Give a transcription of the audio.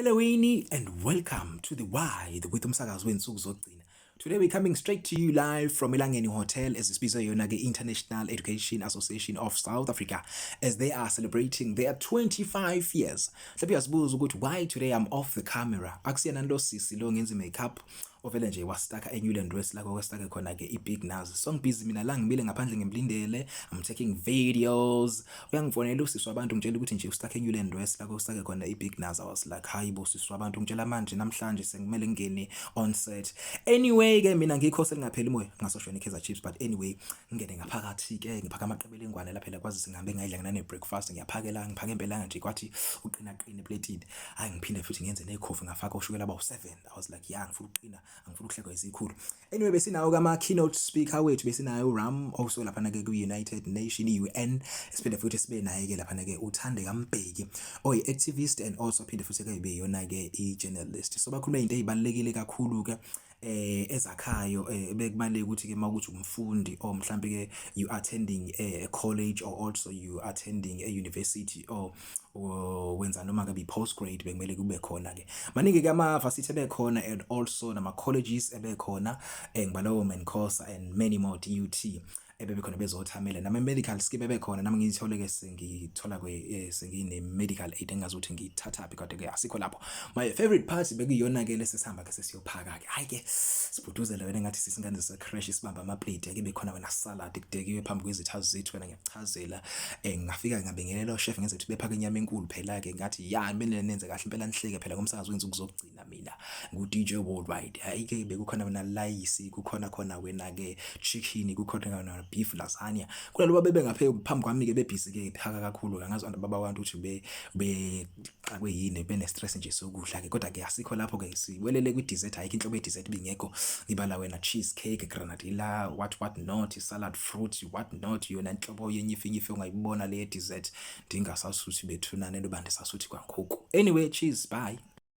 Hello, Amy, and welcome to the Wide with umsakazo wensuku zokugcina. Today we're coming straight to you live from Elangeni Hotel as isibiza yona ke International Education Association of South Africa as they are celebrating their 25 years. Mhlawumbe uyazibuza ukuthi why today I'm off the camera. Akusiyena lo sisi lo ngenza makeup ovela nje wastaka eNewland West la kwastaka khona ke iBig Nazi. So ngibhizi mina la ngimile ngaphandle ngimlindele. I'm taking videos. Uyangifonela usisi wabantu ngitshela ukuthi nje ustaka eNewland West la kwastaka khona iBig Nazi. I was like, "Hayi bo sisi wabantu ngitshela manje namhlanje sengimele ngene on set." Anyway ke mina ngikho selingapheli moya ngasoshona iKaizer Chiefs, but anyway ngene ngaphakathi ke ngiphaka amaqebele engwane lapha kwazi singabe ngayidla ngane breakfast ngiyaphakela ngiphake empelanga nje kwathi uqina eplatini. Hayi ngiphinde futhi ngenze nekhofi ngafaka ushukela ba7. I was like, "Yeah, ngifuna uqina, angifuna ukuhlekwa izikhulu." Anyway besinawo kama keynote speaker wethu besinayo Ram also lapha ke ku-United Nation UN, siphinde futhi sibe naye ke lapha ke uThandeka Mbeki activist and also phinde futhi ke ibe yona ke i-journalist. So bakhuluma into ezibalekile kakhulu ke ezakhayo bekubaleka ukuthi ke mawukuthi umfundi or mhlambe ke you attending a college or also you attending a university or wenza noma ke postgrad bekumele kube khona ke maningi ke ama varsity bekhona and also nama colleges ebekhona ngibala Women Course and many more DUT bebekhona bezothamela nama medical scheme bebekhona nami ngithole ke sengithola sengine medical aid engazi ukuthi ngithatha phi kodwa ke asikho lapho. My favorite part bekuyona ke lesihamba ke sesiyophaka ke hayi ke sibhuduzela wena ngathi sisingane se crash sibamba ama plate ke bekhona wena salad kudekiwe phambi kwezithazi zethu wena ngiyachazela ngafika ngabingelela chef ngenze ukuthi bephaka inyama enkulu phela ke ngathi ya kumele nenze kahle impela nihleke phela ngomsakazo wenzuku zokugcina mina ngu DJ Worldwide. Hayi ke bekukhona wena layisi kukhona wena ke chicken kukhona wena beef lasagna kulabo bebe ngaphe phambi kwami ke bebhizi ke phaka kakhulu ngazi abantu baba wantu ukuthi be xakwe yini bene stress nje sokudla ke kodwa ke asikho lapho ke siwelele kwi dessert ayikho inhlobo ye dessert bingekho ngibala wena cheesecake granadilla what not salad fruit what not yona inhlobo yenye ifinyife ungayibona le dessert dinga sasuthi bethunane lo bande sasuthi kwankhuku. Anyway cheers, bye.